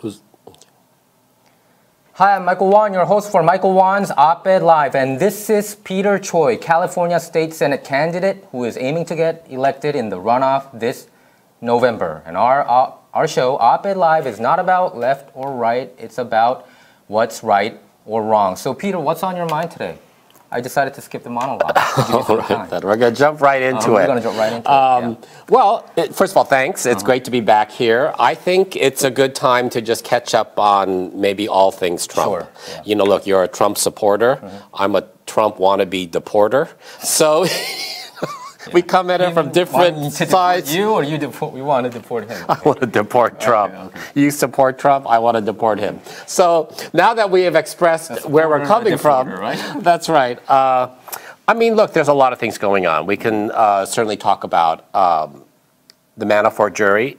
Who's... Hi, I'm Michael Wan, your host for Michael Wan's Op-Ed Live, and this is Peter Choi, California State Senate candidate who is aiming to get elected in the runoff this November. And our show, Op-Ed Live, is not about left or right, it's about what's right or wrong. So Peter, what's on your mind today? I decided to skip the monologue. We're going to jump right into it. We're going to jump right into it. Yeah. Well, first of all, thanks. It's great to be back here. I think it's a good time to just catch up on maybe all things Trump. Sure. Yeah. You know, look, you're a Trump supporter. I'm a Trump wannabe deporter. So we come at it from different sides. You or we want to deport him? I want to deport Trump. Okay. You support Trump, I want to deport him. So now that we have expressed where we're coming from, right? That's right. I mean, look, there's a lot of things going on. We can certainly talk about the Manafort jury.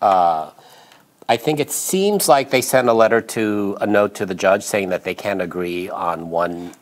I think it seems like they sent a note to the judge saying that they can't agree on one.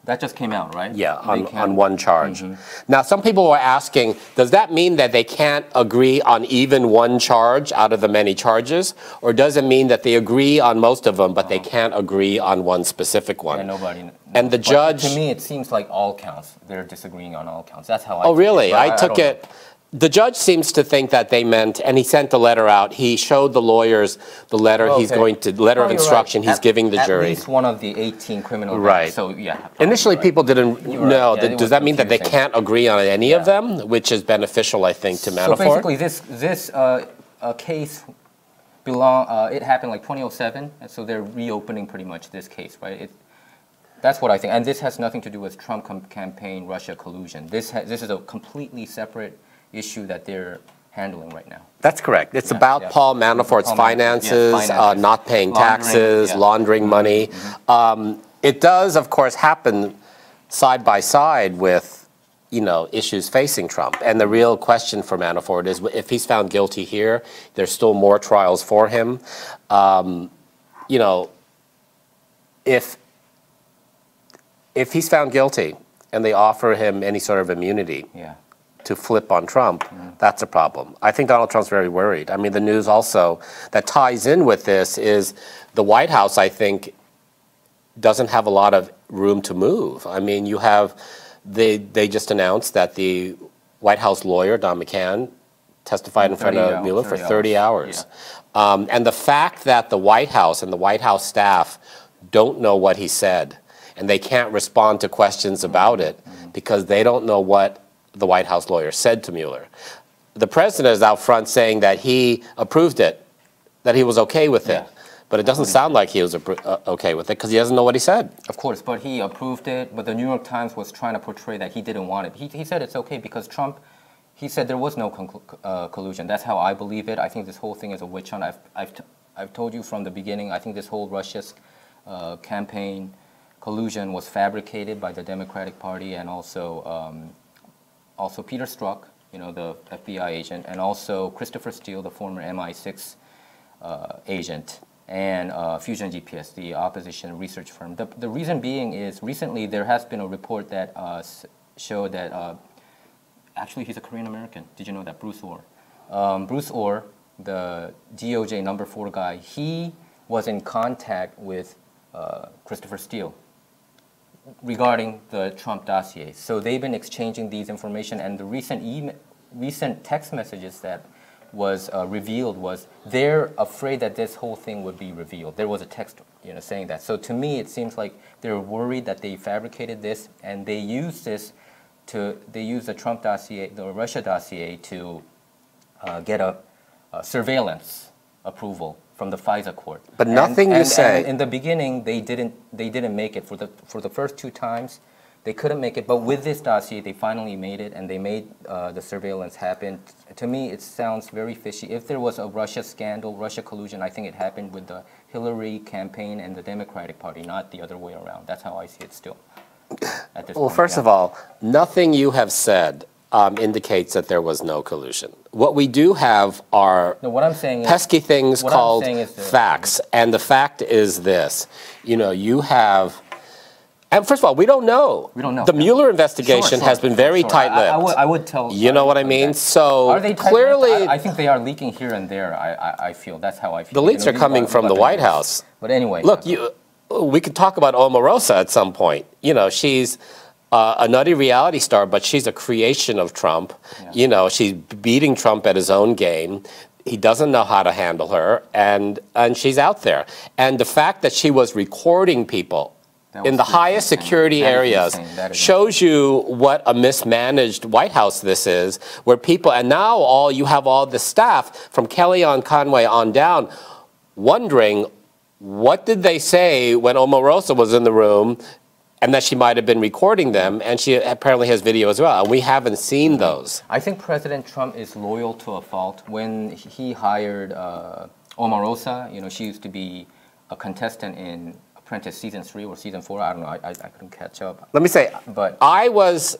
That just came out, right? Yeah, on one charge. Now, some people were asking, does that mean that they can't agree on even one charge out of the many charges? Or does it mean that they agree on most of them, but they can't agree on one specific one? Yeah, nobody. And the judge... To me, it seems like all counts. They're disagreeing on all counts. That's how I Oh, really? I took it... The judge seems to think that they meant, and he sent the letter out. He showed the lawyers the letter he's going to, letter of instruction he's giving the jury. At least one of the 18 criminal right. So yeah. Initially, people didn't know. Yeah, does that mean that they can't agree on any of them, which is beneficial, I think, to Manafort? So basically, this case it happened like 2007, and so they're reopening pretty much this case, right? That's what I think, and this has nothing to do with Trump campaign, Russia collusion. This is a completely separate issue that they're handling right now. That's correct. It's about Paul Manafort's finances, not paying taxes, laundering money. It does, of course, happen side by side with, issues facing Trump. And the real question for Manafort is if he's found guilty here, there's still more trials for him. If he's found guilty and they offer him any sort of immunity, to flip on Trump, that's a problem. I think Donald Trump's very worried. I mean, the news also that ties in with this is the White House, I think, doesn't have a lot of room to move. I mean, they just announced that the White House lawyer, Don McCann, testified in front of Mueller for 30 hours. Yeah. And the fact that the White House and the White House staff don't know what he said, and they can't respond to questions about it because they don't know what the White House lawyer said to Mueller. The president is out front saying that he approved it, that he was okay with it. But it doesn't sound like he was okay with it because he doesn't know what he said. Of course, but he approved it. But the New York Times was trying to portray that he didn't want it. He said it's okay because Trump, he said there was no collusion. That's how I believe it. I think this whole thing is a witch hunt. I've told you from the beginning, I think this whole Russia's campaign collusion was fabricated by the Democratic Party and also Peter Strzok, the FBI agent, and also Christopher Steele, the former MI6 agent, and Fusion GPS, the opposition research firm. The reason being is recently there has been a report that showed that actually he's a Korean American. Did you know that? Bruce Orr. Bruce Orr, the DOJ number 4 guy, he was in contact with Christopher Steele regarding the Trump dossier. So they've been exchanging these information, and the recent text messages that was revealed was they're afraid that this whole thing would be revealed. There was a text saying that. So to me, it seems like they're worried that they fabricated this, and they use the Trump dossier, the Russia dossier, to get a surveillance approval from the FISA court. But nothing you say. And in the beginning, they didn't make it for the first 2 times. They couldn't make it, but with this dossier, they finally made it, and they made the surveillance happen. To me, it sounds very fishy. If there was a Russia scandal, Russia collusion, I think it happened with the Hillary campaign and the Democratic Party, not the other way around. That's how I see it still. At this point, first of all, nothing you have said indicates that there was no collusion. What we do have are pesky things called facts, and the fact is this: you have And first of all, we don't know. We don't know. The Mueller investigation has been very tight-lipped. I would tell. You know what I mean? So are they clearly, I think they are leaking here and there. I feel that's how I feel. The leaks are coming from the White House. But anyway, look, we could talk about Omarosa at some point. You know, she's a nutty reality star, but she's a creation of Trump. Yeah. You know, she's beating Trump at his own game. He doesn't know how to handle her, and she's out there. And the fact that she was recording people in the highest security areas shows you what a mismanaged White House this is, where people, and now you have all the staff from Kellyanne Conway on down wondering what did they say when Omarosa was in the room, and that she might have been recording them, and she apparently has video as well, and we haven't seen those. I think President Trump is loyal to a fault. When he hired Omarosa, you know, she used to be a contestant in Apprentice season 3 or season 4. I don't know. I couldn't catch up. Let me say, but I was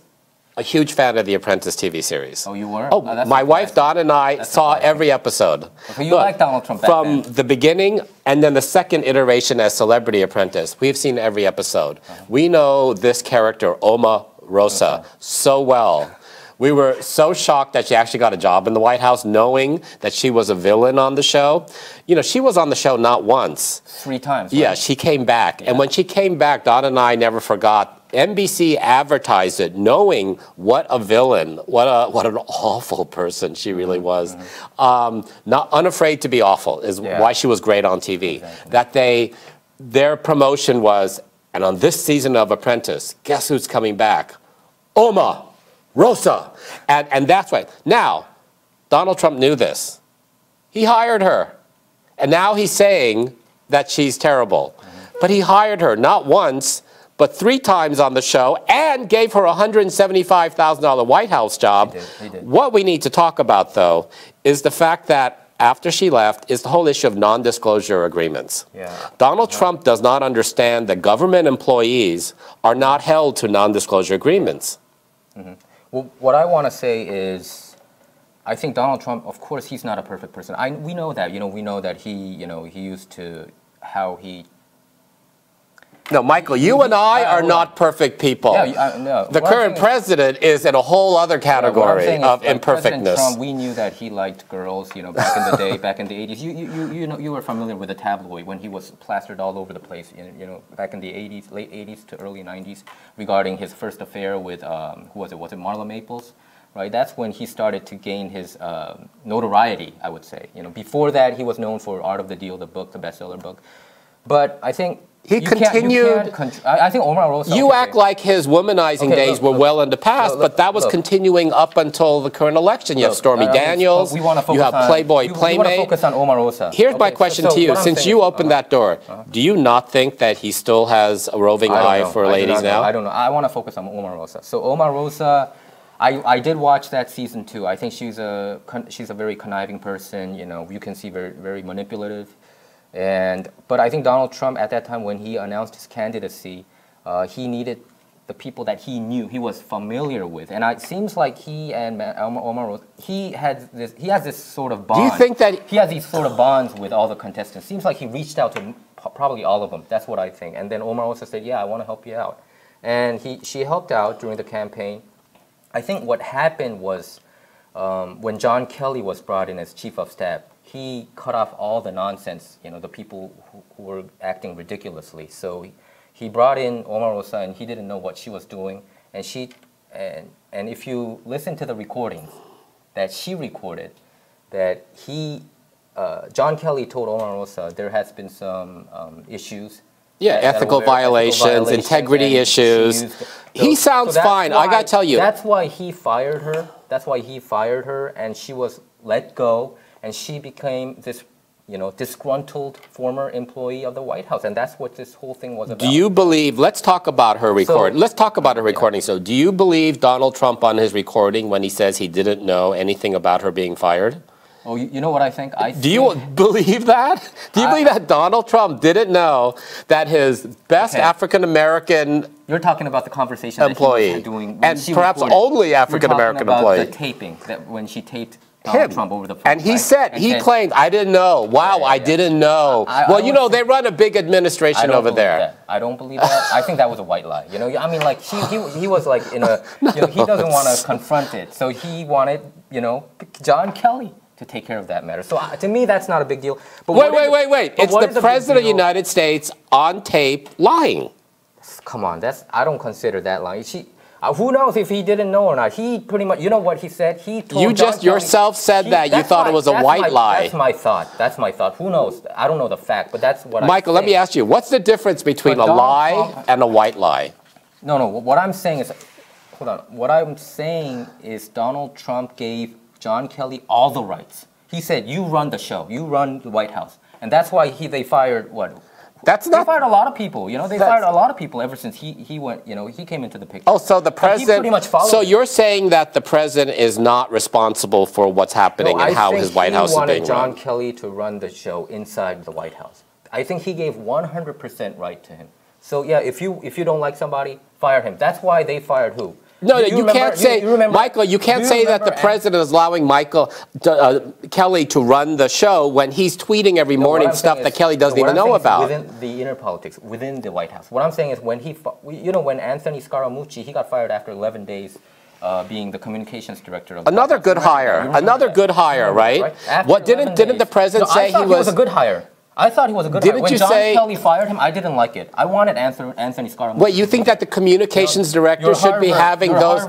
a huge fan of the Apprentice TV series. Oh, you were? Oh, my wife Dawn and I saw every episode. So you like Donald Trump back from the beginning, and then the second iteration as Celebrity Apprentice. We've seen every episode. We know this character, Omarosa, so well. We were so shocked that she actually got a job in the White House, knowing that she was a villain on the show. You know, she was on the show not once. 3 times, right? Yeah, she came back. Yeah. And when she came back, Don and I never forgot. NBC advertised it, knowing what a villain, what an awful person she really was. Not unafraid to be awful is why she was great on TV. Exactly. That their promotion was, and on this season of Apprentice, guess who's coming back? Omarosa. And that's right. Now, Donald Trump knew this. He hired her. And now he's saying that she's terrible. But he hired her not once, but 3 times on the show, and gave her a $175,000 White House job. He did. What we need to talk about, though, is the fact that after she left is the whole issue of non-disclosure agreements. Yeah. Donald Trump does not understand that government employees are not held to non-disclosure agreements. Well, what I want to say is, I think Donald Trump, of course, he's not a perfect person. We know that. You know, we know that he used to how he. No, Michael, you and I are not perfect people. Yeah, no. The current president is in a whole other category of imperfectness. President Trump, we knew that he liked girls, you know, back in the day, back in the 80s. You know, you were familiar with the tabloid when he was plastered all over the place, you know, back in the 80s, late 80s to early 90s, regarding his first affair with, who was it? Was it Marla Maples? Right? That's when he started to gain his notoriety, I would say. You know, before that, he was known for Art of the Deal, the book, the bestseller book. But I think he continued. I think Omarosa. You act like his womanizing days were well in the past, but that was continuing up until the current election. You have Stormy Daniels. We want to focus you have Playboy Playmate. We want to focus on Omarosa. Here's my question to you: since you opened that door, do you not think that he still has a roving eye for ladies now? I don't know. I want to focus on Omarosa. So Omarosa, I did watch that season 2. I think she's a very conniving person. You know, you can see very manipulative. But I think Donald Trump at that time, when he announced his candidacy, he needed the people that he knew, he was familiar with, and it seems like he and Omarosa, he has this sort of bond. Do you think that he has these sort of bonds with all the contestants? Seems like he reached out to probably all of them. That's what I think. And then Omarosa said, "Yeah, I want to help you out," and she helped out during the campaign. I think what happened was when John Kelly was brought in as chief of staff, he cut off all the nonsense, you know, the people who were acting ridiculously. So he brought in Omarosa, and he didn't know what she was doing. And if you listen to the recordings that she recorded, that John Kelly told Omarosa there has been some issues. Yeah, ethical violations, integrity issues. He sounds fine. I got to tell you. That's why he fired her. That's why he fired her, and she was let go. And she became this, you know, disgruntled former employee of the White House, and that's what this whole thing was about. Do you believe? Let's talk about her recording. Let's talk about her recording. So, do you believe Donald Trump on his recording when he says he didn't know anything about her being fired? Oh, you know what I think? Do you believe that? Do you believe that Donald Trump didn't know that his best African American You're talking about the conversation employee that he was doing, and perhaps only African American employee. The taping that when she taped Donald Trump over the phone. And he said, he claimed, I didn't know. Wow, I didn't know. Well, you know, they run a big administration over there. I don't believe that. I think that was a white lie. You know, I mean, like he was like in a, you know, he doesn't want to confront it. So he wanted, you know, John Kelly to take care of that matter. So to me, that's not a big deal. But wait. It's the President of the United States on tape lying. Come on, I don't consider that lying. Who knows if he didn't know or not? He pretty much, you know what he said? He told you just yourself said that you thought it was a white lie. That's my thought. That's my thought. Who knows? I don't know the fact, but that's what Michael, let me ask you, what's the difference between a lie and a white lie? No. What I'm saying is, hold on. What I'm saying is Donald Trump gave John Kelly all the rights. He said, you run the show. You run the White House. And that's why they fired, what? They fired a lot of people, you know. They fired a lot of people ever since he went, you know, he came into the picture. Oh, so the president. Pretty much followed so you're saying that the president is not responsible for what's happening and how his White House is being run? I think he wanted John Kelly to run the show inside the White House. I think he gave 100% right to him. So yeah, if you don't like somebody, fire him. That's why they fired who? No, you can't say, Michael, you can't say that the president is allowing Kelly to run the show when he's tweeting every morning stuff that Kelly doesn't even know about. Within the inner politics, within the White House. What I'm saying is when when Anthony Scaramucci, he got fired after 11 days being the communications director of Another good hire. Another good hire, right? What didn't the president say he was a good hire? I thought he was a good hire. When John Kelly fired him, I didn't like it. I wanted Anthony Scaramucci. Wait, you think that the communications director should be having those?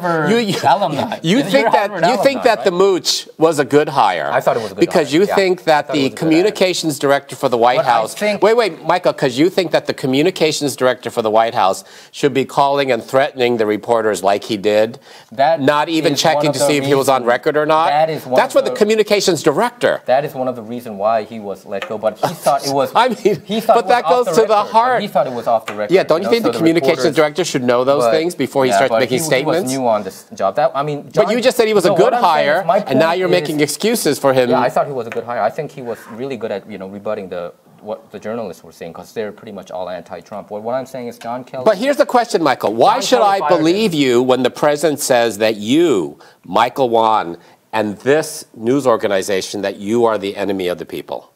You think that the mooch was a good hire? I thought it was a good hire. Because you think that the communications director for the White House. Wait, Michael, because you think that the communications director for the White House should be calling and threatening the reporters like he did, not even checking to see if he was on record or not. That's what the communications director. That is one of the reasons why he was let go. But he thought it was. I mean, but that goes to the heart. He thought it was off the record. Yeah, don't you think the communications director should know those things before he starts making statements? He was new on this job. But you just said he was a good hire, and now you're making excuses for him. Yeah, I thought he was a good hire. I think he was really good at rebutting what the journalists were saying because they're pretty much all anti-Trump. What I'm saying is John Kelly. But here's the question, Michael. Why should I believe you when the president says that you, Michael Wan, and this news organization, that you are the enemy of the people?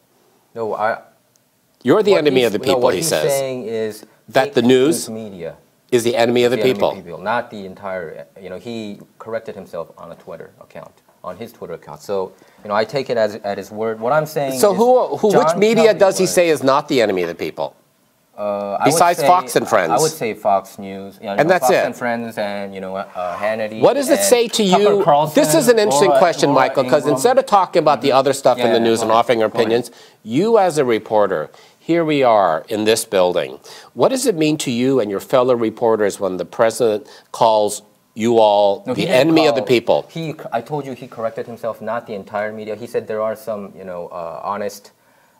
No, You're the enemy of the people, he says. What he's saying is that the news media is the enemy of the people. Not the entire, he corrected himself on a Twitter account, on his Twitter account. So, I take it at his word. What I'm saying is which media does he say is not the enemy of the people? Besides Fox and Friends. I would say Fox News. And that's Fox it. and Friends and, Hannity. What does it say to you? This is an interesting question, Michael, because instead of talking about the other stuff in the news and offering our opinions, you as a reporter, here we are in this building. What does it mean to you and your fellow reporters when the president calls you all the enemy of the people? I told you he corrected himself, not the entire media. He said there are some,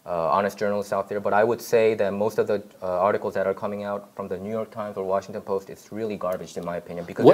honest journalists out there, but I would say that most of the articles that are coming out from the New York Times or Washington Post, it's really garbage in my opinion because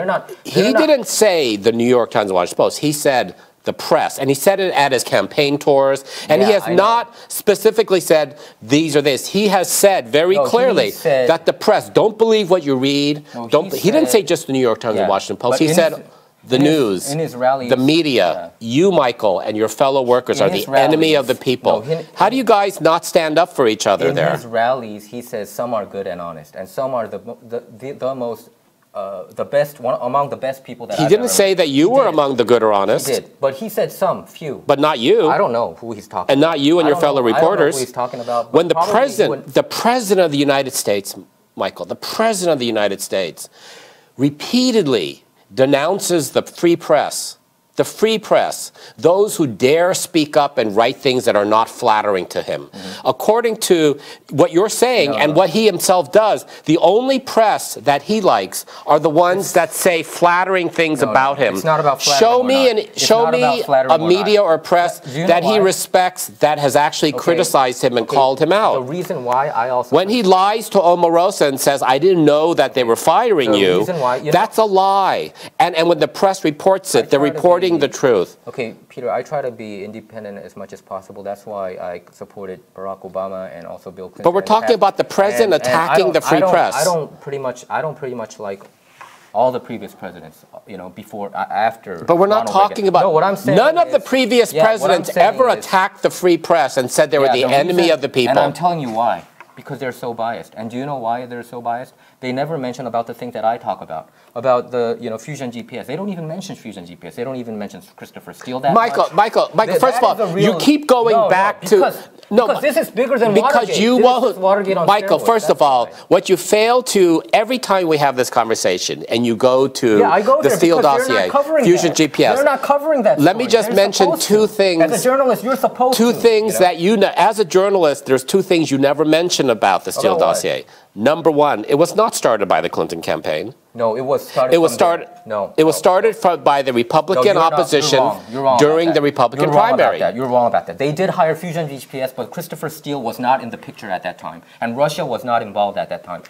He didn't say the New York Times or Washington Post. He said the press, and he said it at his campaign tours, and he has not specifically said these or this. He has said very clearly that the press, don't believe what you read. He didn't say just the New York Times or Washington Post. He said the news, the media, you, Michael, and your fellow workers are the enemy of the people. How do you guys not stand up for each other there? In his rallies, he says some are good and honest, and some are the most, the best, among the best people that He didn't say that you were among the good or honest. He did, but he said some, few. But not you. I don't know who he's talking about. And not you and your fellow reporters. I don't know who he's talking about. When the president of the United States, Michael, the president of the United States, repeatedly denounces the free press, those who dare speak up and write things that are not flattering to him. According to what you're saying and what he himself does, the only press that he likes are the ones that say flattering things about him. It's not about flattering. Show me a media or press that he respects that has actually criticized him and called him out. The reason why I also... When he lies to Omarosa and says, I didn't know that they were firing you, that's a lie. And when the press reports it, they're reporting the truth. Okay, Peter, I try to be independent as much as possible. That's why I supported Barack Obama and also Bill Clinton. But we're talking about the president attacking the free press. I don't pretty much like All the previous presidents, before, after. But we're not talking about. No, what I'm saying none of the previous presidents ever attacked the free press and said they were the enemy of the people. And I'm telling you why. Because they're so biased. And do you know why they're so biased? They never mention about the things that I talk about the Fusion GPS. They don't even mention Fusion GPS. They don't even mention Christopher Steele that much. Michael, first of all, you keep going back to... Because this is bigger than Watergate. Because you won't... Michael, first of all, what you fail to... Every time we have this conversation and you go to the Steele dossier, Fusion GPS... They're not covering that. Let me just mention two things. As a journalist, you're supposed to. Two things that you know... As a journalist, there's two things you never mention about the Steele dossier. Number one, it was not started by the Clinton campaign. No, it was started. It was started. It was started by the Republican opposition during the Republican primary. You're wrong about that. They did hire Fusion GPS, but Christopher Steele was not in the picture at that time, and Russia was not involved at that time.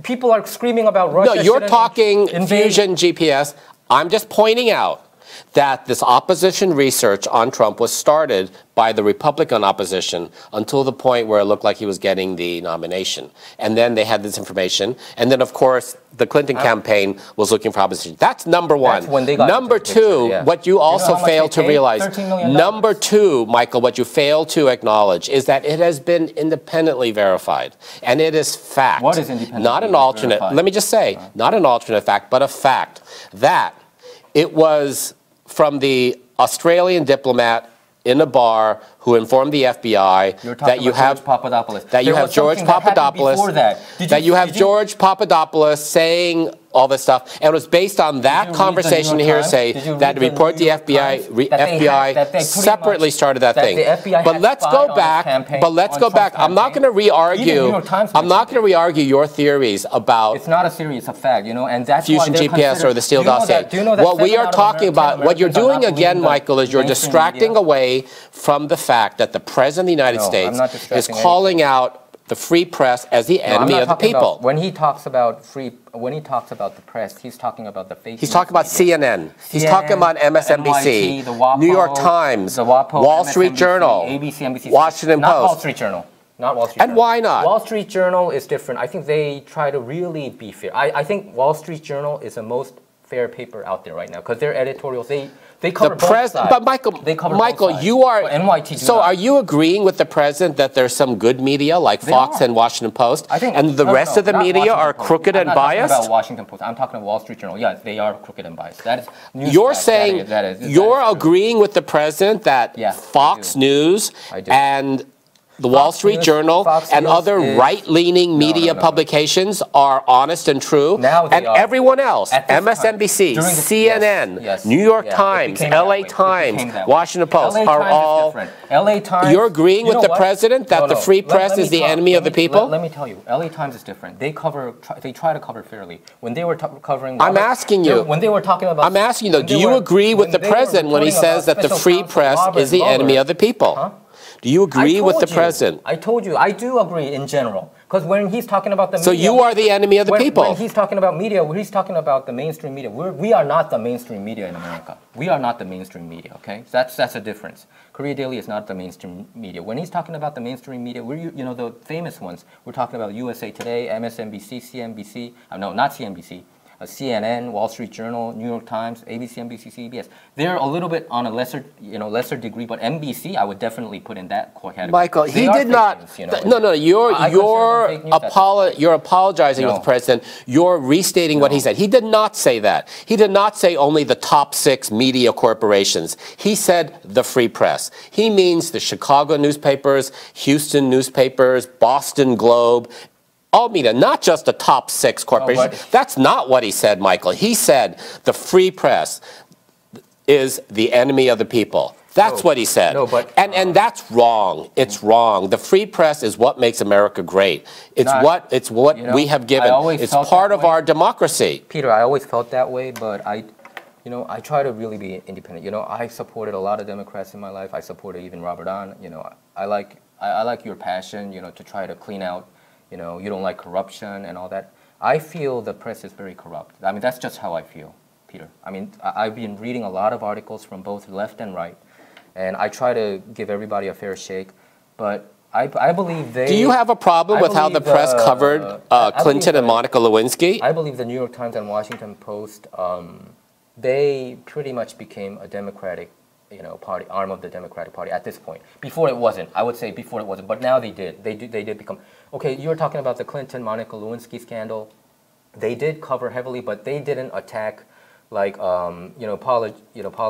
People are screaming about Russia. No, you're talking Fusion GPS. I'm just pointing out that this opposition research on Trump was started by the Republican opposition until the point where it looked like he was getting the nomination. And then they had this information. And then, of course, the Clinton campaign was looking for opposition. That's number one. That's when they got number two, what you also fail to realize, $13 million. number two, Michael, what you fail to acknowledge is that it has been independently verified. And it is fact. What is independently not an alternate, verified? Let me just say, not an alternate fact, but a fact that it was from the Australian diplomat in a bar who informed the FBI that you have Papadopoulos. That you have George Papadopoulos. That you have George Papadopoulos saying all this stuff, and it was based on that conversation hearsay that the report the FBI separately started that thing. But let's go back. But let's go back. I'm not going to re-argue. I'm not going to re-argue your theories about. It's not a theory. It's a fact, and that's Fusion GPS or the Steele dossier. What we are talking about, what you're doing again, Michael, is you're distracting away from the fact that the President of the United States is calling out the free press as the enemy of the people. When he talks about the press, he's talking about the fake. He's talking about CNN. He's talking about MSNBC, New York Times, Wall Street Journal, ABC, NBC, Washington not Post. Wall Street Journal. Not Wall Street Journal. And why not? Wall Street Journal is different. I think they try to really be fair. I think Wall Street Journal is the most fair paper out there right now because their editorials, they cover both sides. But Michael, you are. NYT so are you agreeing with the president that there's some good media like Fox and Washington Post, and the rest of the media are crooked and biased? I'm not talking about Washington Post. I'm talking about Wall Street Journal. Yeah, they are crooked and biased. That is. You're saying you're agreeing with the president that Fox News and the Wall Street Journal and other right-leaning media publications are honest and true, and everyone else, MSNBC, CNN, New York Times, LA Times, Washington Post, are all... LA Times, you're agreeing with the president that the free press is the enemy of the people? Let me tell you, LA Times is different. They try to cover fairly. When they were covering... I'm asking you. When they were talking about... I'm asking you, though, do you agree with the president when he says that the free press is the enemy of the people? Do you agree with the president? I told you, I do agree in general. Because when he's talking about the media... So you are the enemy of the people. When he's talking about media, he's talking about the mainstream media. We are not the mainstream media in America. We are not the mainstream media, okay? That's a difference. Korea Daily is not the mainstream media. When he's talking about the mainstream media, we're the famous ones. We're talking about USA Today, MSNBC, CNBC. No, not CNBC. CNN, Wall Street Journal, New York Times, ABC, NBC, CBS. They're a little bit on a lesser degree, but NBC I would definitely put in that category. Michael, he did not. No. You're apologizing with the president. You're restating what he said. He did not say that. He did not say only the top 6 media corporations. He said the free press. He means the Chicago newspapers, Houston newspapers, Boston Globe. All media, not just the top 6 corporations. That's not what he said, Michael. He said the free press is the enemy of the people. That's what he said. And that's wrong. It's wrong. The free press is what makes America great. It's what we have given. It's part of our democracy. Peter, I always felt that way, but I try to really be independent. I supported a lot of Democrats in my life. I supported even Robert Ahn. I like your passion, to try to clean out. You don't like corruption and all that. I feel the press is very corrupt. I mean, that's just how I feel, Peter. I mean, I've been reading a lot of articles from both left and right, and I try to give everybody a fair shake. But I believe they... Do you have a problem with how the press covered Clinton and Monica Lewinsky? I believe the New York Times and Washington Post, they pretty much became a Democratic, party, arm of the Democratic Party at this point. Before it wasn't. I would say before it wasn't, but now they did. They did become... Okay, you were talking about the Clinton-Monica Lewinsky scandal. They did cover heavily, but they didn't attack like Paula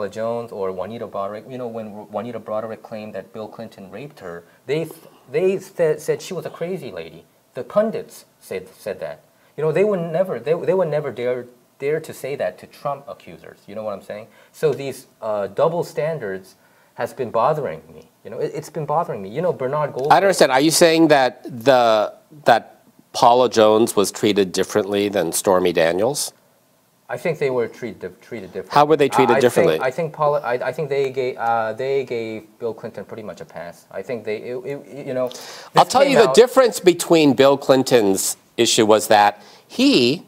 Jones or Juanita Broderick. When Juanita Broderick claimed that Bill Clinton raped her, they said she was a crazy lady. The pundits said that. They would never dare to say that to Trump accusers. You know what I'm saying? So these double standards has been bothering me. It's been bothering me. Bernard Goldberg. I don't understand. Are you saying that that Paula Jones was treated differently than Stormy Daniels? I think they were treated differently. How were they treated differently? I think they gave Bill Clinton pretty much a pass. I think I'll tell you the difference between Bill Clinton's issue was that he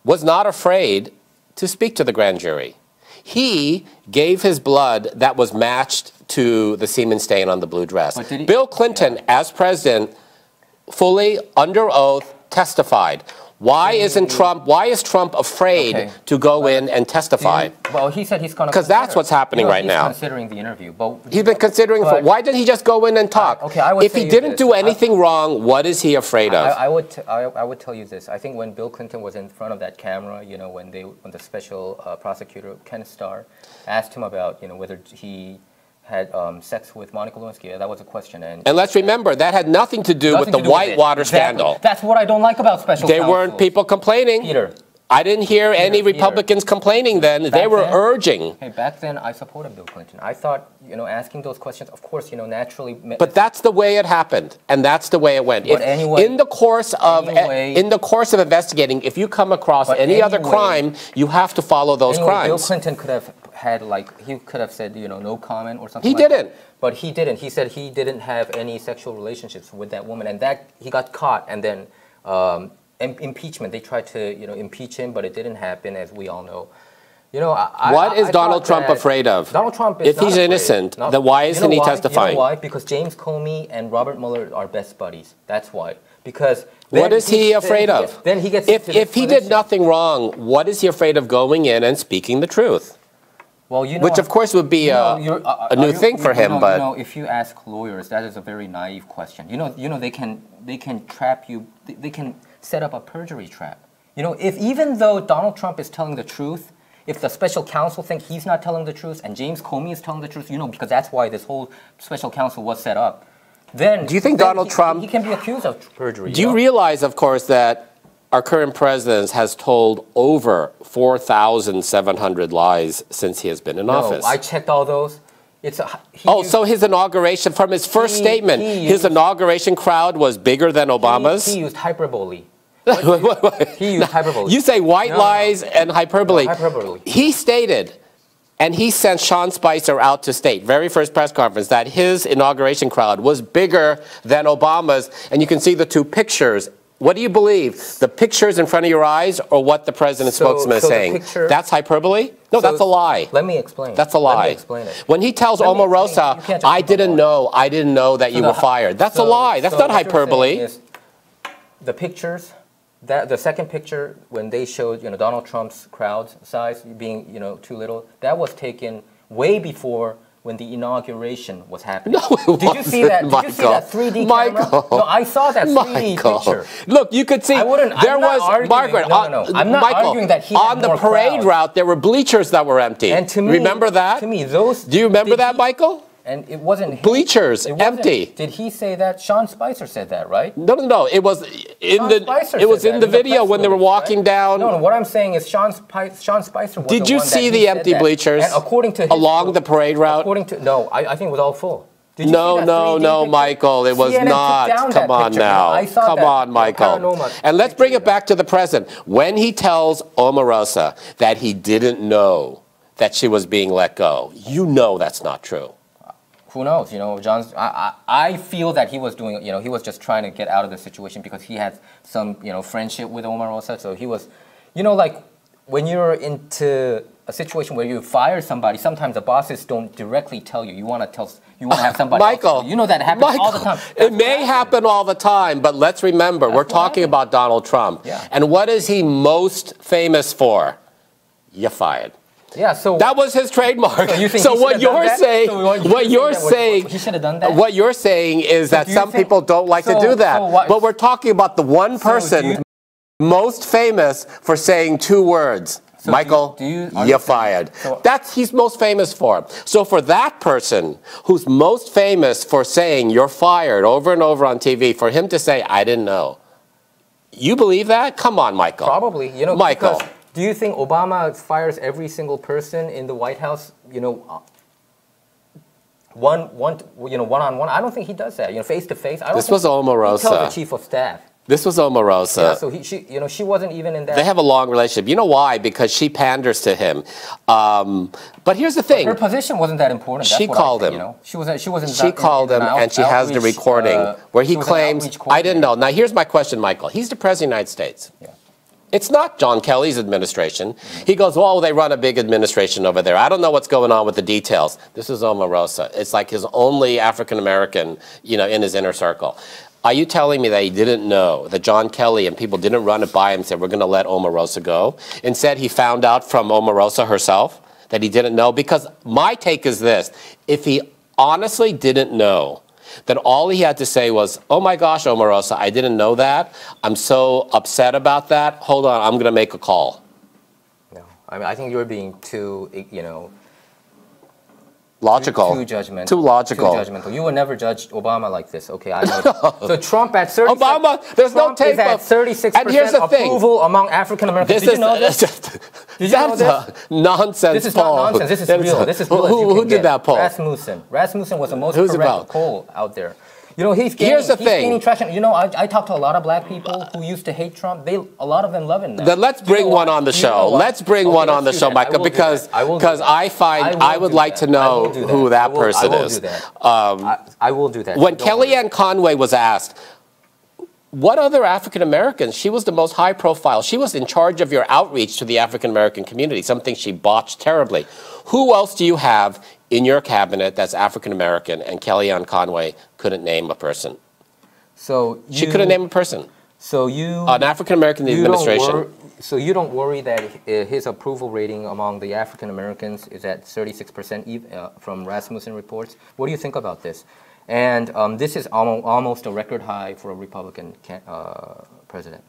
was not afraid to speak to the grand jury. He gave his blood that was matched to the semen stain on the blue dress. Bill Clinton, as president, fully under oath testified. Why is Trump afraid to go in and testify? Well, he said he's going to. Because that's what's happening right now. He's considering the interview, but he's been considering. Why didn't he just go in and talk? If he didn't do anything wrong, what is he afraid of? I would tell you this. I think when Bill Clinton was in front of that camera, when the special prosecutor Ken Starr asked him about whether he had sex with Monica Lewinsky. That was a question. And let's remember, that had nothing to do with the Whitewater scandal. That's what I don't like about special counsel. There weren't people complaining. Peter. I didn't hear any Republicans complaining then. They were urging. Hey, back then, I supported Bill Clinton. I thought, asking those questions, of course, naturally... But that's the way it happened, and that's the way it went. In the course of investigating, if you come across any other crime, you have to follow those crimes. Bill Clinton could have had, he could have said, no comment or something He didn't. But he didn't. He said he didn't have any sexual relationships with that woman, and that he got caught, and then... impeachment. They tried to, impeach him, but it didn't happen, as we all know. What is Donald Trump afraid of? Donald Trump is if he's innocent, then why isn't he testifying? You know why? Because James Comey and Robert Mueller are best buddies. That's why. Because what is he afraid of? Then he gets. If he did nothing wrong, what is he afraid of going in and speaking the truth? Well, which of course would be a new thing for him. But if you ask lawyers, that is a very naive question. They can trap you. They can set up a perjury trap. If even though Donald Trump is telling the truth, if the special counsel think he's not telling the truth and James Comey is telling the truth, because that's why this whole special counsel was set up, then do you think Donald Trump... He can be accused of perjury. Do you realize, of course, that our current president has told over 4,700 lies since he has been in office? I checked all those. So his inauguration, from his first statement, his inauguration crowd was bigger than Obama's? He used hyperbole. He used hyperbole. You say white lies and hyperbole. No, hyperbole. He stated, and he sent Sean Spicer out to state, very first press conference, that his inauguration crowd was bigger than Obama's. And you can see the two pictures. What do you believe? The pictures in front of your eyes or what the president's spokesman is saying? That's hyperbole? No, that's a lie. Let me explain. That's a lie. Let me explain it. When he tells Omarosa, I didn't know that you were fired. That's a lie. That's not hyperbole. The pictures, the second picture, when they showed Donald Trump's crowd size being too little, that was taken way before when the inauguration was happening. No, it wasn't, Did you see that 3D camera? No, I saw that 3D picture. Look, you could see I'm not arguing that he had on the parade route there were bleachers that were empty. And to me, remember that? To me, those. Do you remember that, Michael? And it wasn't bleachers empty. Did he say that? Sean Spicer said that, right? No. It was in the video when they were walking down. No. What I'm saying is Sean Spicer. Did you see the empty bleachers? And according to along the parade route. I think it was all full. No, Michael, it was not. Come on now. Come on, Michael. And let's bring it back to the president. When he tells Omarosa that he didn't know that she was being let go, that's not true. Who knows? I feel that he was doing, he was just trying to get out of the situation because he had some, friendship with Omarosa. So he was, like when you're into a situation where you fire somebody, sometimes the bosses don't directly tell you. You want to You want to have somebody Michael, else. You know that happens all the time. It may happen all the time, but let's remember, we're talking about Donald Trump. Yeah. And what is he most famous for? You're fired. Yeah, so that was his trademark. So what you're saying, what you're saying, he should have done that. What you're saying is that some people don't like to do that. But we're talking about the one person most famous for saying 2 words. So Michael, you're fired. That's he's most famous for. So for that person who's most famous for saying you're fired over and over on TV, for him to say I didn't know, you believe that? Come on, Michael. Probably, you know, Michael. Do you think Obama fires every single person in the White House? You know, one-on-one. I don't think he does that. You know, face to face. This was Omarosa. He tells the chief of staff. This was Omarosa. Yeah, so she wasn't even in that. They have a long relationship. You know why? Because she panders to him. But here's the thing. Her position wasn't that important. She called him. You know? She wasn't. She called him, and she has the recording where he claims, "I didn't know." Now, here's my question, Michael. He's the president of the United States. Yeah. It's not John Kelly's administration. He goes, "Oh, they run a big administration over there. I don't know what's going on with the details." This is Omarosa. It's like his only African American, you know, in his inner circle. Are you telling me that he didn't know, that John Kelly and people didn't run it by him and say, we're going to let Omarosa go? Instead, he found out from Omarosa herself that he didn't know? Because my take is this. If he honestly didn't know, then all he had to say was, oh my gosh, Omarosa, I didn't know that. I'm so upset about that. Hold on, I'm going to make a call. No, I mean, I think you're being too, you know, logical. Too judgmental. Too logical. Too judgmental. You would never judge Obama like this. Okay, I know. So Trump at 36. Obama, there's Trump no tape is at 36% approval among African Americans. Did you know this? Did you know this? That's a nonsense This is poll. not nonsense. This is real. This is real. Who did that poll? Rasmussen. Rasmussen was the most correct poll out there. You know, he's gaining traction. You know, I talked to a lot of black people who used to hate Trump. A lot of them love him now. Then let's bring one on the show. Let's bring one on the show, Michael, because I would like to know who that person is. I will do that. When Kellyanne Conway was asked, what other African Americans? She was the most high profile. She was in charge of your outreach to the African American community, something she botched terribly. Who else do you have in your cabinet that's African American? And Kellyanne Conway couldn't name a person. So she couldn't name a person. So you an African American in the administration. So you don't worry that his approval rating among the African Americans is at 36% from Rasmussen reports. What do you think about this? And this is almost a record high for a Republican president.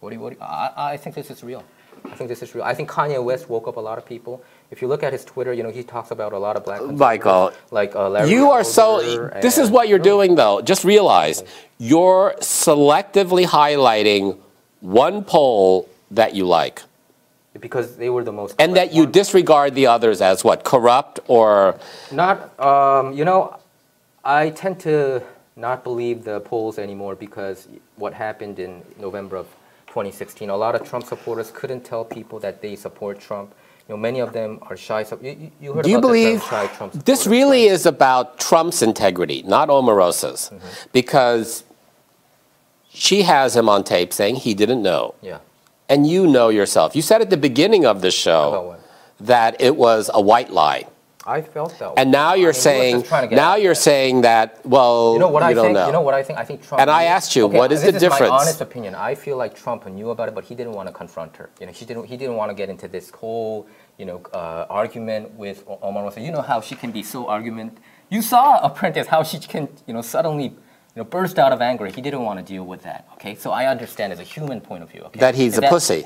I think this is real. I think this is real. I think Kanye West woke up a lot of people. If you look at his Twitter, you know, he talks about a lot of black conservatives. Michael, like Larry you are so. This is what you're doing, though. Just realize you're selectively highlighting one poll that you like. Because they were the most. And that you disregard the others as what, corrupt or? Not. You know, I tend to not believe the polls anymore because what happened in November of 2016, a lot of Trump supporters couldn't tell people that they support Trump. You know, many of them are shy. You heard about the term shy Trump supporters. This really is about Trump's integrity, not Omarosa's, because she has him on tape saying he didn't know. Yeah. And you know yourself. You said at the beginning of the show that it was a white lie. I felt that way. And now you're saying that, well, you know what I think? know. You know what I think? I think Trump. And I asked you, what is the difference? This is my honest opinion. I feel like Trump knew about it, but he didn't want to confront her. You know, he didn't want to get into this whole, you know, argument with Omarosa. You know how she can be so argument. You saw Apprentice how she can, you know, suddenly, you know, burst out of anger. He didn't want to deal with that. Okay, so I understand as a human point of view. Okay? That he's a pussy.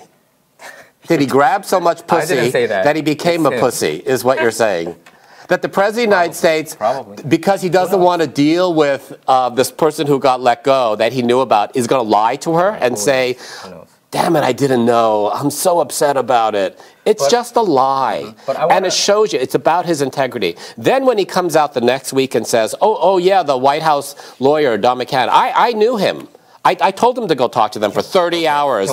Did he grab so much pussy that he became a pussy? Is what you're saying? That the President of the United States, because he doesn't want to deal with this person who got let go that he knew about, is going to lie to her and say, damn it, I didn't know. I'm so upset about it. It's just a lie. And it shows you it's about his integrity. Then when he comes out the next week and says, oh yeah, the White House lawyer, Don McCann, I knew him. I told him to go talk to them for 30 hours,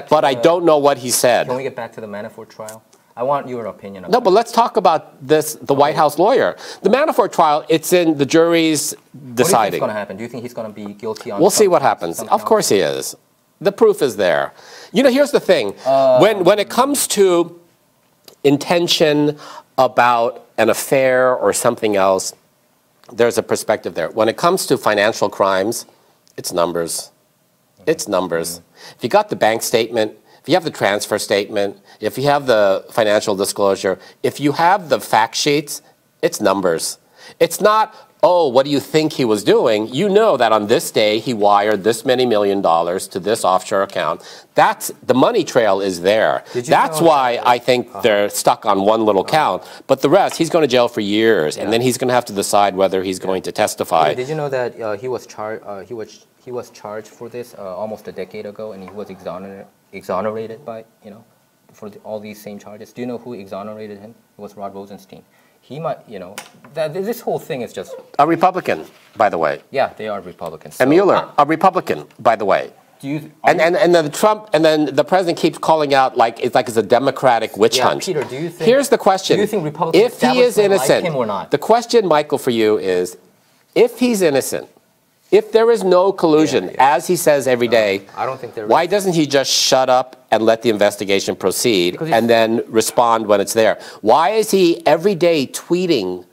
but I don't know what he said. Can we get back to the Manafort trial? I want your opinion about No, but let's talk about the White House lawyer. The Manafort trial, it's in the jury's deciding. What do you think is going to happen? Do you think he's going to be guilty on We'll see what happens. Of course he is. The proof is there. You know, here's the thing. When it comes to intention about an affair or something else, there's a perspective there. When it comes to financial crimes, it's numbers. It's numbers. If you got the bank statement, if you have the transfer statement, if you have the financial disclosure, if you have the fact sheets, it's numbers. It's not, oh, what do you think he was doing? You know that on this day he wired this many $1 million to this offshore account. That's the money trail is there. That's why I think they're stuck on one little count. But the rest, he's going to jail for years, and then he's going to have to decide whether he's going to testify. Did you know that he was charged for this almost a decade ago, and he was exonerated by for all these same charges? Do you know who exonerated him? It was Rod Rosenstein. He might, this whole thing is just... A Republican, by the way. Yeah, they are Republicans. And Mueller, a Republican, by the way. And then Trump, and then the president keeps calling out like it's a Democratic witch hunt. Peter, do you think... Here's the question. Do you think Republicans if he is innocent, like him or not? The question, Michael, for you is, if he's innocent, if there is no collusion, as he says every day, I don't think there is. Why doesn't he just shut up and let the investigation proceed and then respond when it's there? Why is he every day tweeting,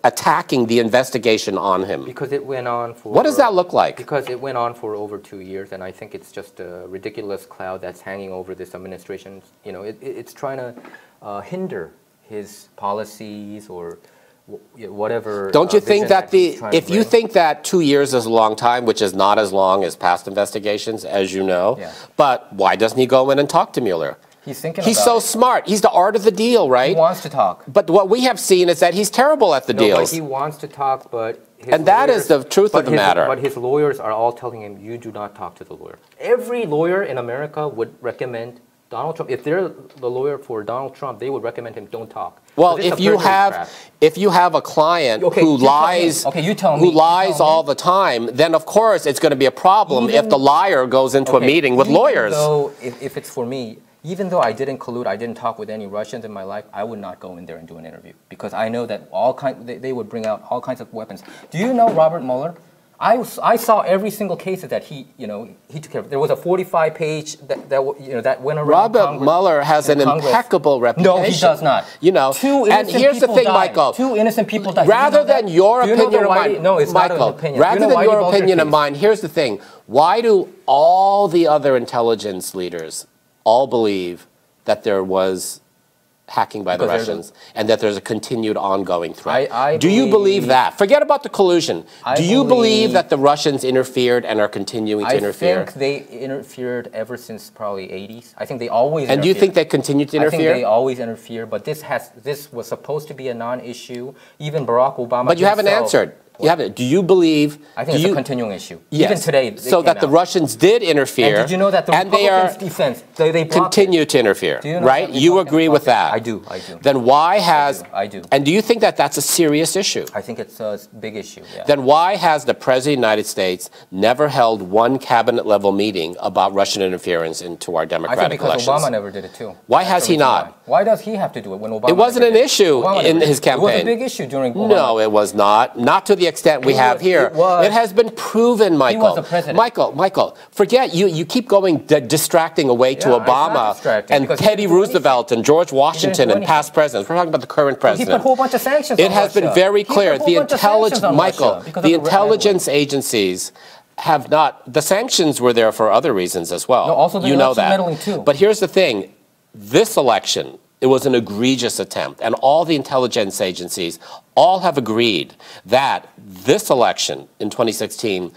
attacking the investigation on him? Because it went on for... What does that look like? Because it went on for over 2 years, and I think it's just a ridiculous cloud that's hanging over this administration. It's trying to hinder his policies or... whatever. Don't you think that if you think that 2 years is a long time, which is not as long as past investigations, as you know, but why doesn't he go in and talk to Mueller? He's thinking. He's so smart. He's the art of the deal, right? He wants to talk. But what we have seen is that he's terrible at the deals. But he wants to talk, but and that is the truth of the matter. But his lawyers are all telling him, you do not talk to the lawyer. Every lawyer in America would recommend Donald Trump. If they're the lawyer for Donald Trump, they would recommend him don't talk. Well, if you have a client who lies, all the time, then of course it's going to be a problem if the liar goes into a meeting with lawyers. So if it's for me, even though I didn't collude, I didn't talk with any Russians in my life, I would not go in there and do an interview because I know that they would bring out all kinds of weapons. Do you know Robert Mueller? I saw every single case that he took care of. There was a 45-page that went around. Robert Mueller has an impeccable reputation. No, he does not. And here's the thing, Michael. 2 innocent people died. Rather than your opinion or mine, no, it's not an opinion. Rather than your opinion and mine, here's the thing. Why do all the other intelligence leaders all believe that there was hacking by the Russians and that there's a continued ongoing threat? Do you believe that? Forget about the collusion. Do you believe that the Russians interfered and are continuing to interfere? I think they interfered ever since probably 80s. I think they always interfered. And do you think they continue to interfere? I think they always interfere, but this was supposed to be a non-issue. Even Barack Obama. But you haven't answered. You haven't. Do you believe? I think it's a continuing issue. Yes. Even today. So that the Russians did interfere. And did you know that the Republicans' defense, they continue to interfere, right? You agree with that? I do. Then why has? I do. And do you think that that's a serious issue? I think it's a big issue. Yeah. Then why has the President of the United States never held one cabinet-level meeting about Russian interference into our democratic elections? I think because Obama never did it too. Why has he not? Why does he have to do it when Obama? It wasn't an issue in his campaign. It was a big issue during Obama. No, it was not. Not to the extent we have here. It has been proven, Michael. He was the president. Michael, forget you keep going distracting away to Obama and Teddy Roosevelt and George Washington and past presidents. We're talking about the current president. He put a whole bunch of sanctions on Russia. It has been very clear. The intelligence agencies have not. The sanctions were there for other reasons as well. No, also the election meddling too. But here's the thing: this election. It was an egregious attempt, and all the intelligence agencies all have agreed that this election in 2016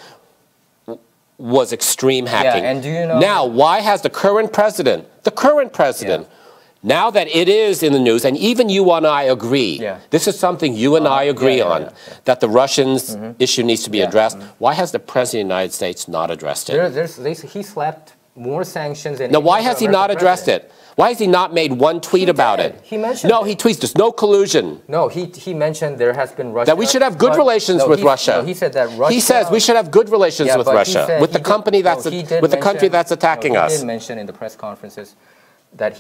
was extreme hacking. Yeah, and do you know now, why has the current president, now that it is in the news, and even you and I agree, this is something you and I agree on, that the Russians issue needs to be addressed, why has the President of the United States not addressed it? He slapped more sanctions than... Now, why has he not addressed it? Why has he not made one tweet about it? He mentioned he tweets there's no collusion. No, he mentioned there has been Russia. That we should have good relations with Russia. No, he said that Russia... He says we should have good relations with Russia, with the country that's attacking us. He did mention in the press conferences that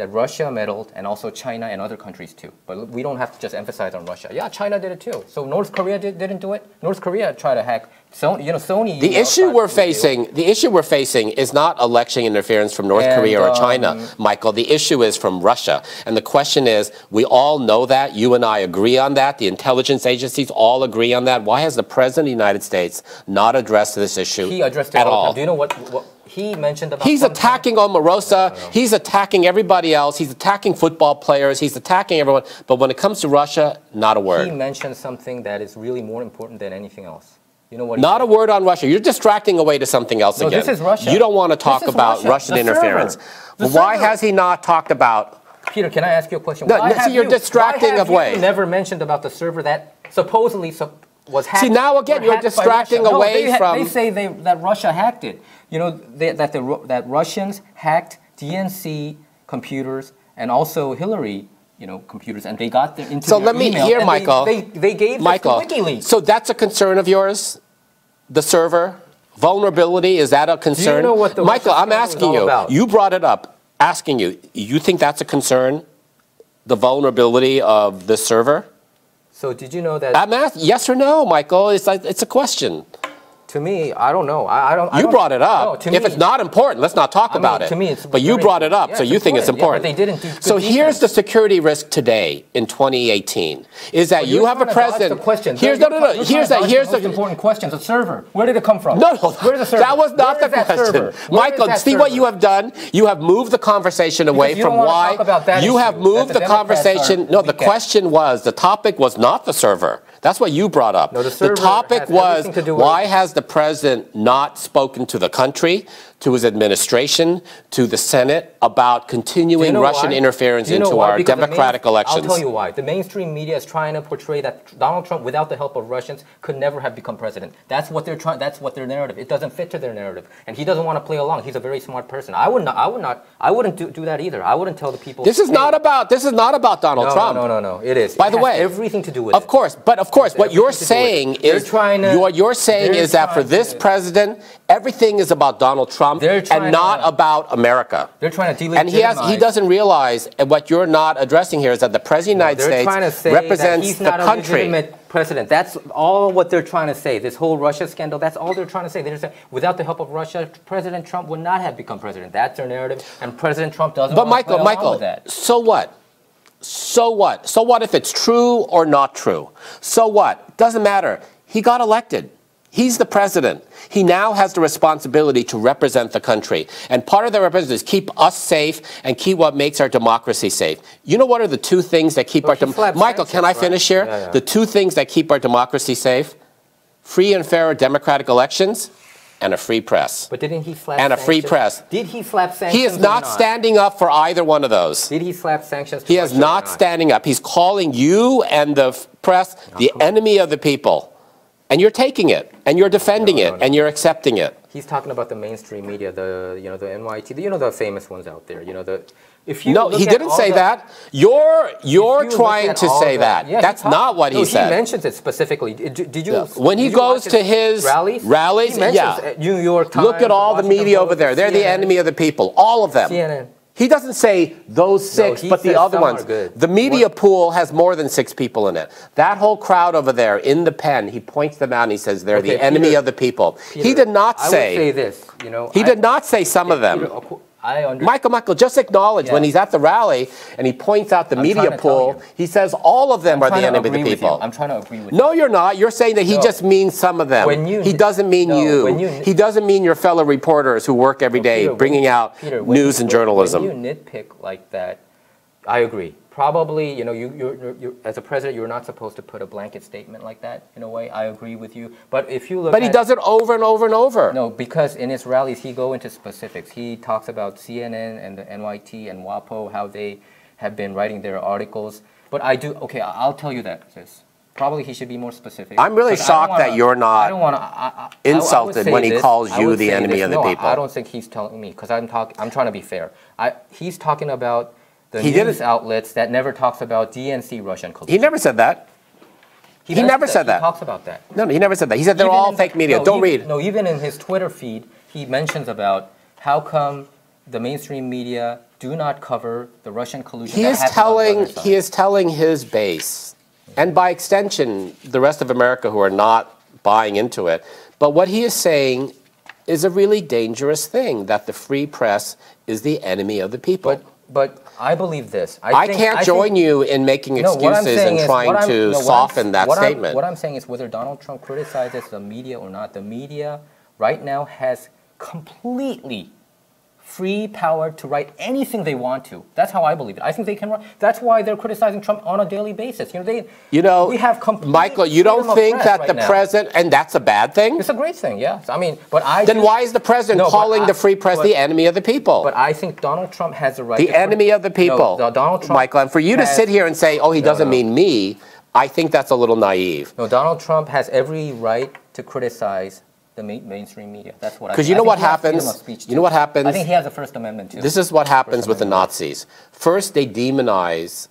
Russia meddled, and also China and other countries too. But we don't have to just emphasize on Russia. Yeah, China did it too. So North Korea didn't do it. North Korea tried to hack Sony. The issue we're facing is not election interference from North Korea or China, Michael. The issue is from Russia. And the question is, we all know that. You and I agree on that. The intelligence agencies all agree on that. Why has the President of the United States not addressed this issue He addressed it at all? Do you know what he mentioned about? He's attacking Omarosa. No. He's attacking everybody else. He's attacking football players. He's attacking everyone. But when it comes to Russia, not a word. He mentioned something that is really more important than anything else. You know what? Not a word on Russia. You're distracting away to something else again. This is Russia. You don't want to talk about Russian interference. Why has he not talked about? Peter, can I ask you a question? No, you're distracting away. You never mentioned about the server that supposedly was hacked. See, now again, you're distracting away from. They say that Russia hacked it. You know that Russians hacked DNC computers and also Hillary, computers, and they got into their email. So let me hear, Michael. They gave Michael, this to WikiLeaks. So that's a concern of yours? The server vulnerability, is that a concern? Do you know what the Michael, Russia I'm asking you. about? You brought it up. Asking you. You think that's a concern? The vulnerability of the server? So did you know that? I'm asking yes or no, Michael. It's a question. To me, I don't know. I don't. You brought it up. No, to if me, it's not important, let's not talk about it. To me, it's but you brought it up, so you think it's important. Yeah, but they didn't do good So here's defense. the security risk today in 2018 is that you have a president. Here's the important question. The server. Where did it come from? No, where's the server? that was not the question. Michael, see what you have done? You have moved the conversation away from why. You have moved the conversation. No, the question was, the topic was not the server. That's what you brought up. No, the topic was, why has the president not spoken to the country, to his administration, to the Senate about continuing Russian interference into our democratic elections? I'll tell you why. The mainstream media is trying to portray that Donald Trump, without the help of Russians, could never have become president. That's what they're trying. That's what their narrative. It doesn't fit to their narrative, and he doesn't want to play along. He's a very smart person. I wouldn't do that either. I wouldn't tell the people. This is not about Donald Trump. No. It is. By the way, everything to do with it. Of course, what you're saying is that for this president, everything is about Donald Trump and not about America. They're trying to And he doesn't realize, and what you're not addressing here is that the President of the United States represents the country. Legitimate president. That's all what they're trying to say. This whole Russia scandal, that's all they're trying to say. They're saying, without the help of Russia, President Trump would not have become president. That's their narrative, and President Trump doesn't want to play along with that. So what? So what? So what if it's true or not true? So what? Doesn't matter. He got elected. He's the president. He now has the responsibility to represent the country. And part of the representation is keep us safe and keep what makes our democracy safe. You know what are the two things that keep our democracy... Michael, can I finish here? Yeah. The two things that keep our democracy safe? Free and fair democratic elections and a free press. But didn't he slap and sanctions? A free press. Did he slap sanctions? He is not standing up for either one of those. Did he slap sanctions? He is not standing up. He's calling you and the press the enemy of the people. And you're taking it, and you're defending it, and you're accepting it. He's talking about the mainstream media, the NYT, the famous ones out there. No, he didn't say that. You're trying to say that. Yeah, that's not what he said. He mentions it specifically. Did you? When he goes to his rallies, New York Times. Look at all the media over there. They're the enemy of the people. All of them. CNN. He doesn't say those six, but the other ones. The media pool has more than 6 people in it. That whole crowd over there in the pen, he points them out and he says they're the enemy of the people. Peter, he did not say. I would say this. He did not say some of them. Michael, just acknowledge when he's at the rally and he points out the media pool, he says all of them are the enemy of the people. I'm trying to agree with you. No, you're not. You're saying that he just means some of them. He doesn't mean you. He doesn't mean your fellow reporters who work every day bringing out news and journalism. When you nitpick like that, I agree. Probably, you as a president, you're not supposed to put a blanket statement like that. In a way, I agree with you. But if you look, he does it over and over and over. No, because in his rallies, he go into specifics. He talks about CNN and the NYT and WAPO, how they have been writing their articles. But I'll tell you that, sis. Probably he should be more specific. I'm really shocked that you're not insulted when he calls you the enemy of the people. I don't think he's telling me, because I'm trying to be fair. He's talking about the news outlets that never talks about DNC Russian collusion. He never said that. He never said that. He talks about that. No, he never said that. He said they're all fake media. Don't read. No, even in his Twitter feed, he mentions about how come the mainstream media do not cover the Russian collusion. He is telling his base, and by extension, the rest of America who are not buying into it, But what he is saying is a really dangerous thing, that the free press is the enemy of the people. But I believe this. I can't join you in making excuses and trying to soften that statement. What I'm saying is whether Donald Trump criticizes the media or not, the media right now has completely free power to write anything they want to. That's how I believe it. I think they can write. That's why they're criticizing Trump on a daily basis. We have complete Michael, you don't think that the president, and that's a bad thing? It's a great thing, yes. I mean, then why is the president calling the free press the enemy of the people? But I think Donald Trump has the right. The enemy of the people, Donald Trump, Michael. And for you to sit here and say, "Oh, he doesn't mean me," I think that's a little naive. No, Donald Trump has every right to criticize the mainstream media. That's what I think. Because you know what happens? You know what happens? I think he has the First Amendment too. This is what happens with the Nazis. First, they demonize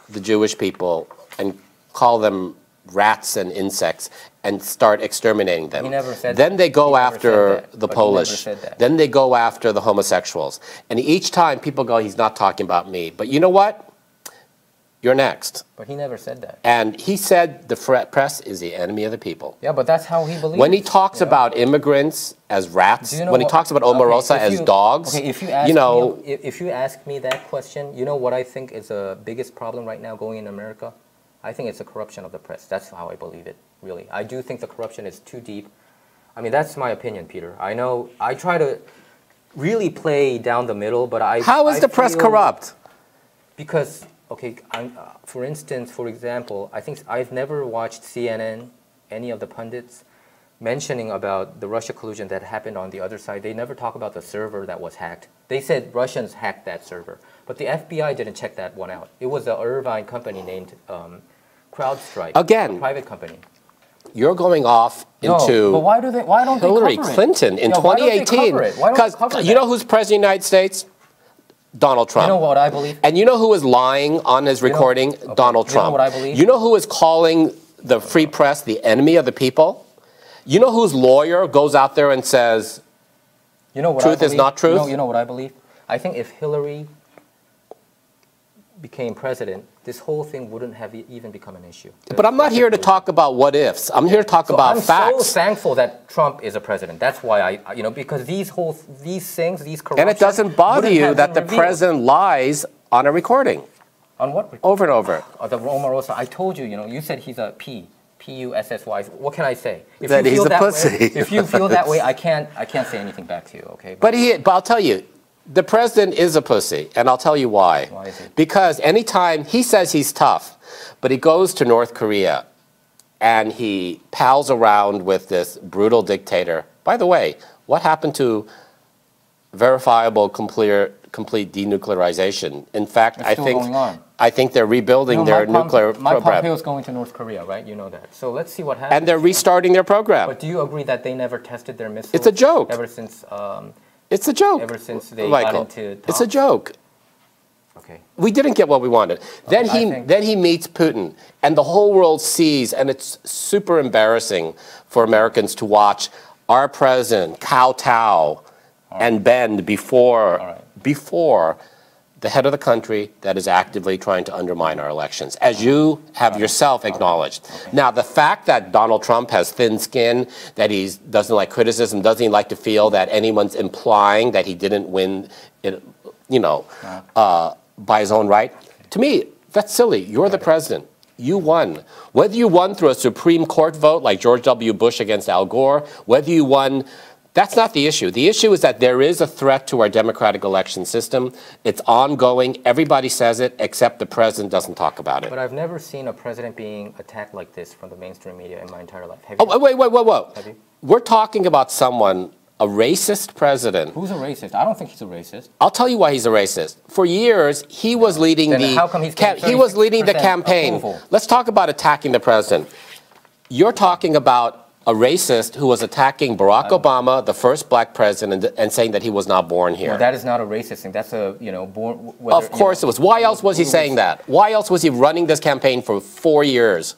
the Jewish people and call them rats and insects and start exterminating them. He never said then they go after the Polish. He never said that. Then they go after the homosexuals. And each time people go, he's not talking about me. But you know what? You're next. But he never said that. And he said the press is the enemy of the people. Yeah, but that's how he believes. When he talks about immigrants as rats, when he talks about Omarosa as dogs, if you ask me that question, you know what I think is the biggest problem right now going in America? I think it's the corruption of the press. That's how I believe it, really. I do think the corruption is too deep. I mean, that's my opinion, Peter. I know I try to really play down the middle, but How is the press corrupt? Because... Okay, for example, I think I've never watched CNN, any of the pundits, mentioning about the Russia collusion that happened on the other side. They never talk about the server that was hacked. They said Russians hacked that server, but the FBI didn't check that one out. It was an Irvine company named CrowdStrike, again, a private company. You're going off into but why don't Hillary Clinton in 2018. Because you know who's president of the United States? Donald Trump. You know what I believe? And you know who is lying on his recording? Donald Trump. You know what I believe? You know who is calling the free press the enemy of the people? You know whose lawyer goes out there and says, truth is not truth? You know what I believe? I think if Hillary became president, this whole thing wouldn't have even become an issue. But I'm not here to talk about what ifs. I'm here to talk about facts. I'm so thankful that Trump is a president. That's why because these things, these corruption. And it doesn't bother you that the president lies on a recording. On what recording? Over and over. The Omarosa. I told you, you said he's a P-U-S-S-Y. What can I say? That he's a pussy. If you feel that way, I can't say anything back to you, okay? But I'll tell you, the president is a pussy, and I'll tell you why. Why is he? Because anytime he says he's tough, but he goes to North Korea and he pals around with this brutal dictator. By the way, what happened to verifiable, complete denuclearization? In fact, I think they're rebuilding their nuclear program. Mike Pompeo's going to North Korea, right? You know that. So let's see what happens. And they're restarting their program. But do you agree that they never tested their missiles? It's a joke. Ever since... It's a joke. Ever since they Michael, got into talks? It's a joke. Okay. We didn't get what we wanted. Then he meets Putin, and the whole world sees, and it's super embarrassing for Americans to watch our president kowtow and bend before the head of the country that is actively trying to undermine our elections, as you have yourself acknowledged. Okay. Now, the fact that Donald Trump has thin skin, that he doesn't like criticism, doesn't like to feel that anyone's implying that he didn't win, by his own right, to me, that's silly. You're the president. You won. Whether you won through a Supreme Court vote like George W. Bush against Al Gore, whether you won... That's not the issue. The issue is that there is a threat to our democratic election system. It's ongoing. Everybody says it, except the president doesn't talk about it. But I've never seen a president being attacked like this from the mainstream media in my entire life. Have you? Oh, wait. Have you? We're talking about someone, a racist president. Who's a racist? I don't think he's a racist. I'll tell you why he's a racist. For years, he was leading the campaign. Approval? Let's talk about attacking the president. You're talking about a racist who was attacking Barack Obama, the first black president, and saying that he was not born here. No, that is not a racist thing. That's a, born... Of course it was. Why else was he saying that? Why else was he running this campaign for 4 years?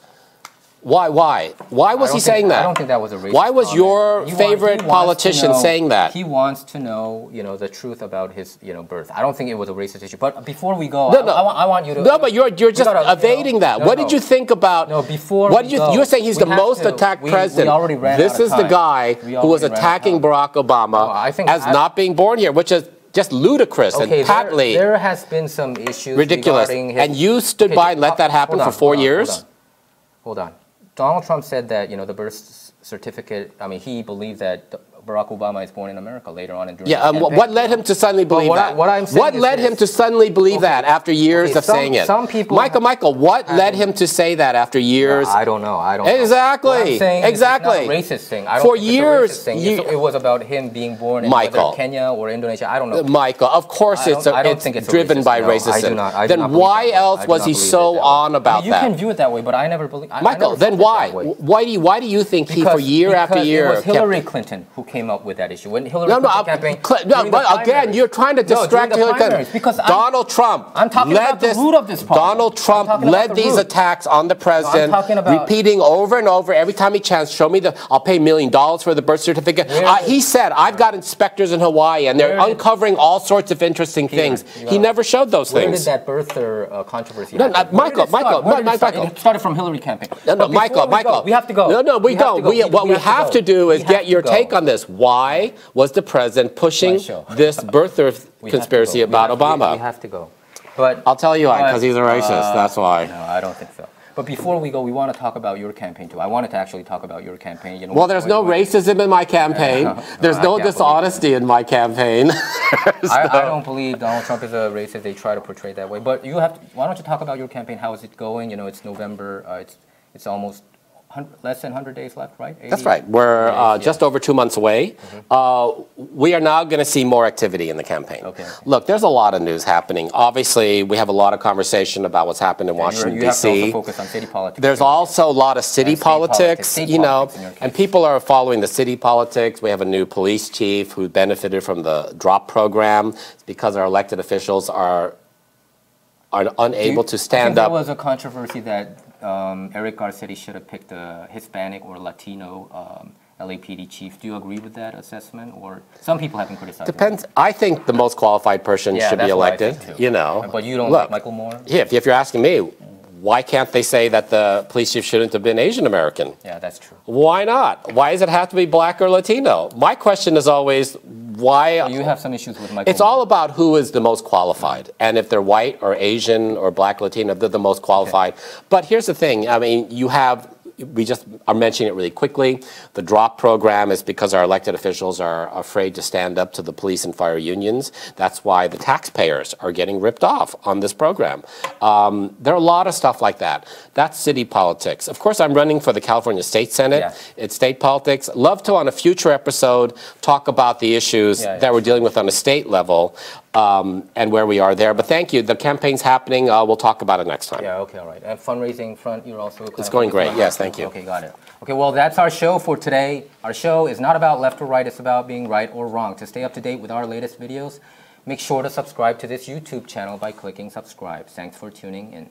Why? Why was he saying that? I don't think that was a racist Why was comment. your favorite politician saying that? He wants to know, the truth about his, birth. I don't think it was a racist issue. But before we go, I want you to. No, but you're just evading that. What did you think about? No, before. What did you? You're saying he's the most attacked president. We already ran This out of is the time. guy who was attacking Barack Obama as not being born here, which is just ludicrous and patently there has been some issues ridiculous. And you stood by and let that happen for 4 years? Hold on. Donald Trump said that, the birth certificate, he believed that Barack Obama is born in America later on in during Yeah, what led him to suddenly believe that? What led him to suddenly believe that after years of saying it? Some people Michael, what led him to say that after years? I don't know. Exactly. What I'm saying exactly. It's not a racist thing. I don't For think years, it's a racist thing. It was about him being born in whether Kenya or Indonesia. I don't know. Michael, of course it's driven by racism. Then why else was he so on about that? You can view it that way, but I never believe. Michael, then why? Why do you think he for year after year? It was Hillary Clinton who came up with that issue. When Hillary Clinton campaign, but again, you're trying to distract Hillary Clinton. Because Donald Trump led the root of this problem. Donald Trump led these attacks on the president, repeating over and over every time he chanced, show me I'll pay $1 million for the birth certificate. He said, I've got inspectors in Hawaii, and they're uncovering all sorts of interesting things. He never showed those things. Where did that birther controversy happen? Michael. It started from Hillary campaign. No, Michael. We have to go. No, we don't. What we have to do is get your take on this. Why was the president pushing this birther conspiracy about Obama? We have to go. But I'll tell you why, because he's a racist. That's why. No, I don't think so. But before we go, we want to talk about your campaign too. I wanted to actually talk about your campaign. Well, there's no racism in my campaign. There's no dishonesty in my campaign. I don't believe Donald Trump is a racist. They try to portray it that way. But why don't you talk about your campaign? How is it going? It's November. It's almost less than 100 days left, right? That's right. We're just over 2 months away. We are now going to see more activity in the campaign. Okay. Look, there's a lot of news happening. Obviously, we have a lot of conversation about what's happened in Washington, D.C. You have to also focus on city politics. There's also a lot of city politics, and people are following the city politics. We have a new police chief who benefited from the DROP program. It's because our elected officials are unable to stand up. There was a controversy that Eric Garcetti should have picked a Hispanic or Latino LAPD chief. Do you agree with that assessment, or some people have been criticized? Depends. I think the most qualified person should be elected. But you don't like Michael Moore? Yeah, if you're asking me, why can't they say that the police chief shouldn't have been Asian American? Yeah, that's true. Why not? Why does it have to be black or Latino? My question is always, why? So you have some issues with Michael It's all about who is the most qualified. And if they're white or Asian or black Latino, they're the most qualified. Okay. But here's the thing. I mean, we just are mentioning it really quickly. The DROP program is because our elected officials are afraid to stand up to the police and fire unions. That's why the taxpayers are getting ripped off on this program. There are a lot of stuff like that. That's city politics. Of course, I'm running for the California State Senate. Yeah. It's state politics. Love to, on a future episode, talk about the issues that we're dealing with on a state level. And where we are there. But thank you. The campaign's happening. We'll talk about it next time. Yeah, okay, all right. And fundraising front, you're also... It's going great. Yes, thank you. Okay, got it. Okay, well, that's our show for today. Our show is not about left or right. It's about being right or wrong. To stay up to date with our latest videos, make sure to subscribe to this YouTube channel by clicking subscribe. Thanks for tuning in.